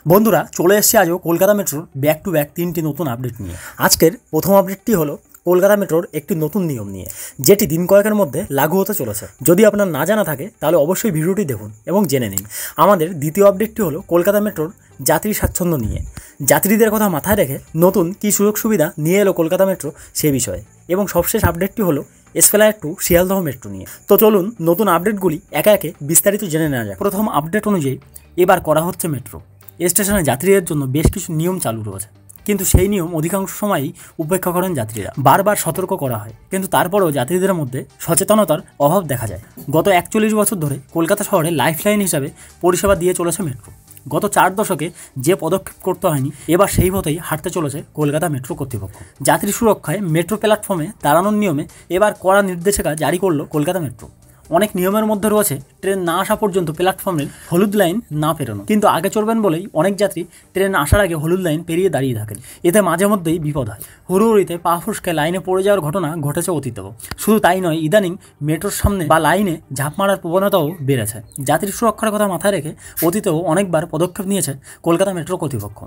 বন্ধুরা চলে এসেছে আজও কলকাতা মেট্রোর ব্যাক টু ব্যাক তিনটি নতুন আপডেট নিয়ে। আজকের প্রথম আপডেটটি হলো কলকাতা মেট্রোর একটি নতুন নিয়ম নিয়ে, যেটি দিন কয়েকের মধ্যে লাগু হতে চলেছে। যদি আপনার না জানা থাকে তাহলে অবশ্যই ভিডিওটি দেখুন এবং জেনে নিন। আমাদের দ্বিতীয় আপডেটটি হলো কলকাতা মেট্রোর যাত্রী স্বাচ্ছন্দ্য নিয়ে। যাত্রীদের কথা মাথায় রেখে নতুন কী সুযোগ সুবিধা নিয়ে এলো কলকাতা মেট্রো সে বিষয়ে। এবং সবশেষ আপডেটটি হলো এসপ্লানেড টু শিয়ালদহ মেট্রো নিয়ে। তো চলুন নতুন আপডেটগুলি একে একে বিস্তারিত জেনে নেওয়া যায়। প্রথম আপডেট অনুযায়ী এবার করা হচ্ছে মেট্রো স্টেশনে যাত্রীদের জন্য বেশ কিছু নিয়ম চালু রয়েছে, কিন্তু সেই নিয়ম অধিকাংশ সময়ই উপেক্ষা করেন যাত্রীরা। বারবার সতর্ক করা হয়, কিন্তু তারপরেও যাত্রীদের মধ্যে সচেতনতার অভাব দেখা যায়। গত 41 বছর ধরে কলকাতা শহরে লাইফলাইন হিসাবে পরিষেবা দিয়ে চলেছে মেট্রো। গত 4 দশকে যে পদক্ষেপ করতে হয়নি, এবার সেই পথেই হাঁটতে চলেছে কলকাতা মেট্রো কর্তৃপক্ষ। যাত্রী সুরক্ষায় মেট্রো প্ল্যাটফর্মে দাঁড়ানোর নিয়মে এবার কড়া নির্দেশিকা জারি করলো কলকাতা মেট্রো। অনেক নিয়মের মধ্যে রয়েছে ট্রেন না আসা পর্যন্ত প্ল্যাটফর্মের হলুদ লাইন না পেরোনো, কিন্তু আগে চড়বেন বলেই অনেক যাত্রী ট্রেন আসার আগে হলুদ লাইন পেরিয়ে দাঁড়িয়ে থাকেন। এতে মাঝে মধ্যেই বিপদ হয়। হুড়োহুড়িতে পা ফুসকে লাইনে পড়ে যাওয়ার ঘটনা ঘটেছে অতীতেও। শুধু তাই নয়, ইদানিং মেট্রোর সামনে বা লাইনে ঝাঁপ মারার প্রবণতাও বেড়েছে। যাত্রী সুরক্ষার কথা মাথায় রেখে অতীতেও অনেকবার পদক্ষেপ নিয়েছে কলকাতা মেট্রো কর্তৃপক্ষ।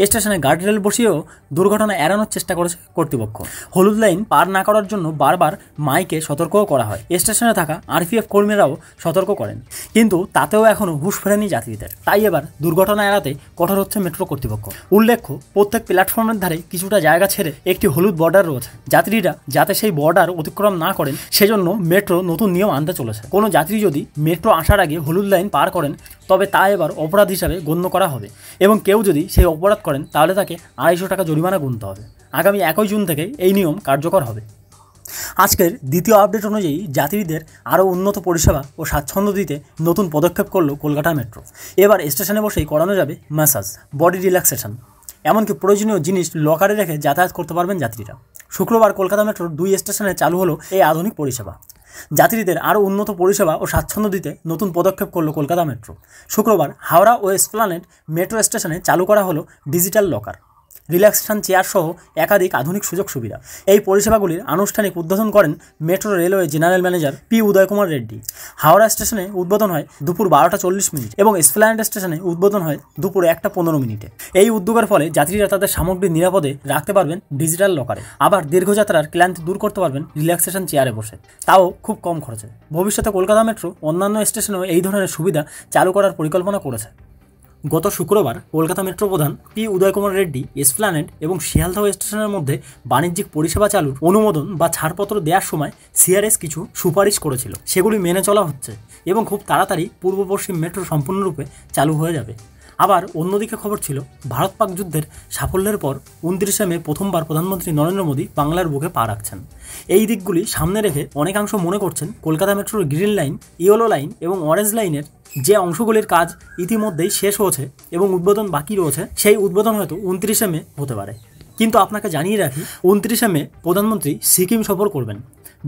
স্টেশনে গার্ডরেল বসিয়েও দুর্ঘটনা এড়ানোর চেষ্টা করেছে কর্তৃপক্ষ। হলুদ লাইন পার না করার জন্য বারবার মাইকে সতর্কও করা হয়। স্টেশনে থাকা আরপিএফ কর্মীরাও সতর্ক করেন, কিন্তু তাতেও এখনও হুঁশ ফেরেনি যাত্রীদের। তাই এবার দুর্ঘটনা এড়াতে কঠোর হচ্ছে মেট্রো কর্তৃপক্ষ। উল্লেখ্য, প্রত্যেক প্ল্যাটফর্মের ধারে কিছুটা জায়গা ছেড়ে একটি হলুদ বর্ডার রয়েছে। যাত্রীরা যাতে সেই বর্ডার অতিক্রম না করেন সেজন্য মেট্রো নতুন নিয়ম আনতে চলেছে। কোনো যাত্রী যদি মেট্রো আসার আগে হলুদ লাইন পার করেন তবে তা এবার অপরাধ হিসাবে গণ্য করা হবে, এবং কেউ যদি সেই অপরাধ করেন তাহলে তাকে 250 টাকা জরিমানা গুনতে হবে। আগামী 1 জুন থেকে এই নিয়ম কার্যকর হবে। আজকের দ্বিতীয় আপডেট অনুযায়ী যাত্রীদের আরও উন্নত পরিষেবা ও স্বাচ্ছন্দ্য দিতে নতুন পদক্ষেপ করলো কলকাতা মেট্রো। এবার স্টেশনে বসেই করানো যাবে ম্যাসাজ, বডি রিল্যাক্সেশন, এমনকি প্রয়োজনীয় জিনিস লকারে রেখে যাতায়াত করতে পারবেন যাত্রীরা। শুক্রবার কলকাতা মেট্রোর 2 স্টেশনে চালু হলো এই আধুনিক পরিষেবা। যাত্রীদের আরও উন্নত পরিষেবা ও স্বাচ্ছন্দ্য দিতে নতুন পদক্ষেপ করলো কলকাতা মেট্রো। শুক্রবার হাওড়া ও এসপ্লানেড মেট্রো স্টেশনে চালু করা হলো ডিজিটাল লকার, রিল্যাক্সেশন চেয়ার সহ একাধিক আধুনিক সুযোগ সুবিধা। এই পরিষেবাগুলির আনুষ্ঠানিক উদ্বোধন করেন metro railway general manager P Uday Kumar Reddy. Howrah স্টেশনে উদ্বোধন হয় দুপুর 12:40 এবং এসপ্লানেড স্টেশনে উদ্বোধন হয় দুপুর 1:15। এই উদ্যোগের ফলে যাত্রীরা তাদের সামগ্রী নিরাপদে রাখতে পারবেন ডিজিটাল লকারে, আবার দীর্ঘযাত্রার ক্লান্তি দূর করতে পারবেন রিল্যাক্সেশন চেয়ারে বসে, তাও খুব কম খরচে। ভবিষ্যতে কলকাতা মেট্রো অন্যান্য স্টেশনেও এই ধরনের সুবিধা চালু করার পরিকল্পনা করেছে। গত শুক্রবার কলকাতা মেট্রো প্রধান পি উদয় কুমার রেড্ডি এসপ্লানেড এবং শিয়ালদহ স্টেশনের মধ্যে বাণিজ্যিক পরিষেবা চালুর অনুমোদন বা ছাড়পত্র দেওয়ার সময় সিআরএস কিছু সুপারিশ করেছিল, সেগুলি মেনে চলা হচ্ছে এবং খুব তাড়াতাড়ি পূর্ব পশ্চিম মেট্রো সম্পূর্ণরূপে চালু হয়ে যাবে। আবার অন্যদিকে খবর ছিল, ভারত পাক যুদ্ধের সাফল্যের পর 29 মে প্রথমবার প্রধানমন্ত্রী নরেন্দ্র মোদী বাংলার বুকে পা রাখছেন। এই দিকগুলি সামনে রেখে অনেকাংশ মনে করছেন কলকাতা মেট্রোর গ্রিন লাইন, ইয়েলো লাইন এবং অরেঞ্জ লাইনের যে অংশগুলির কাজ ইতিমধ্যেই শেষ হয়েছে এবং উদ্বোধন বাকি রয়েছে, সেই উদ্বোধন হয়তো 29 মে হতে পারে। কিন্তু আপনাকে জানিয়ে রাখি, 29 মে প্রধানমন্ত্রী সিকিম সফর করবেন,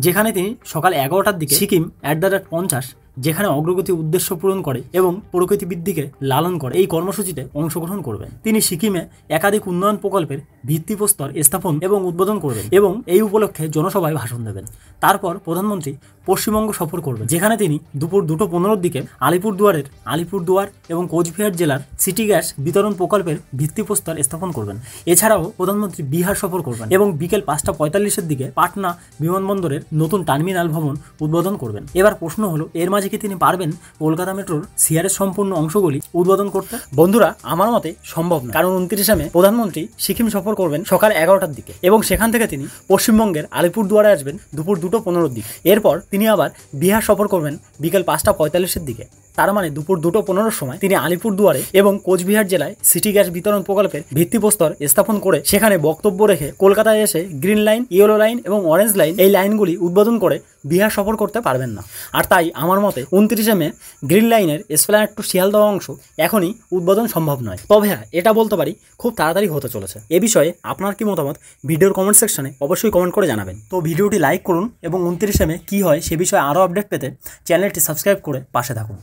যেখানে তিনি সকাল 11টার দিকে সিকিম @50, যেখানে অগ্রগতি উদ্দেশ্য পূরণ করে এবং প্রকৃতিবৃদ্ধিকে লালন করে, এই কর্মসূচিতে অংশগ্রহণ করবেন। তিনি সিকিমে একাধিক উন্নয়ন প্রকল্পের ভিত্তিপ্রস্তর স্থাপন এবং উদ্বোধন করবেন এবং এই উপলক্ষে জনসভায় ভাষণ দেবেন। তারপর প্রধানমন্ত্রী পশ্চিমবঙ্গ সফর করবেন, যেখানে তিনি দুপুর 2:15 দিকে আলিপুরদুয়ারের আলিপুরদুয়ার এবং কোচবিহার জেলার সিটি গ্যাস বিতরণ প্রকল্পের ভিত্তিপ্রস্তর স্থাপন করবেন। এছাড়াও প্রধানমন্ত্রী বিহার সফর করবেন এবং বিকেল 5:45 দিকে পাটনা বিমানবন্দরের নতুন টার্মিনাল ভবন উদ্বোধন করবেন। এবার প্রশ্ন হলো, এর মাঝে কি তিনি পারবেন কলকাতা মেট্রোর সিআরএস সম্পূর্ণ অংশগুলি উদ্বোধন করতে? বন্ধুরা, আমার মতে সম্ভব না, কারণ 29 মে প্রধানমন্ত্রী সিকিম সফর করবেন সকাল 11টার দিকে এবং সেখান থেকে তিনি পশ্চিমবঙ্গের আলিপুরদুয়ারে আসবেন দুপুর 2:15 দিকে। এরপর তিনি আবার বিহার সফর করবেন বিকেল 5:45 দিকে। তার মানে দুপুর 2:15 সময় তিনি আলিপুরদুয়ারে এবং কোচবিহার জেলায় সিটি গ্যাস বিতরণ প্রকল্পের ভিত্তিপ্রস্তর স্থাপন করে সেখানে বক্তব্য রেখে কলকাতায় এসে গ্রিন লাইন, ইয়েলো লাইন এবং অরেঞ্জ লাইন এই লাইনগুলি উদ্বোধন করে বিহার সফর করতে পারবেন না। আর তাই আমার মতে 29 মে গ্রিন লাইনের এসপ্লানেড টু শিয়ালদহ অংশ এখনই উদ্বোধন সম্ভব নয়। তবে হ্যাঁ, এটা বলতে পারি খুব তাড়াতাড়ি হতে চলেছে। এ বিষয়ে আপনার কি মতামত ভিডিওর কমেন্ট সেকশনে অবশ্যই কমেন্ট করে জানাবেন। তো ভিডিওটি লাইক করুন এবং 29 মে কী হয় সে বিষয়ে আরও আপডেট পেতে চ্যানেলটি সাবস্ক্রাইব করে পাশে থাকুন।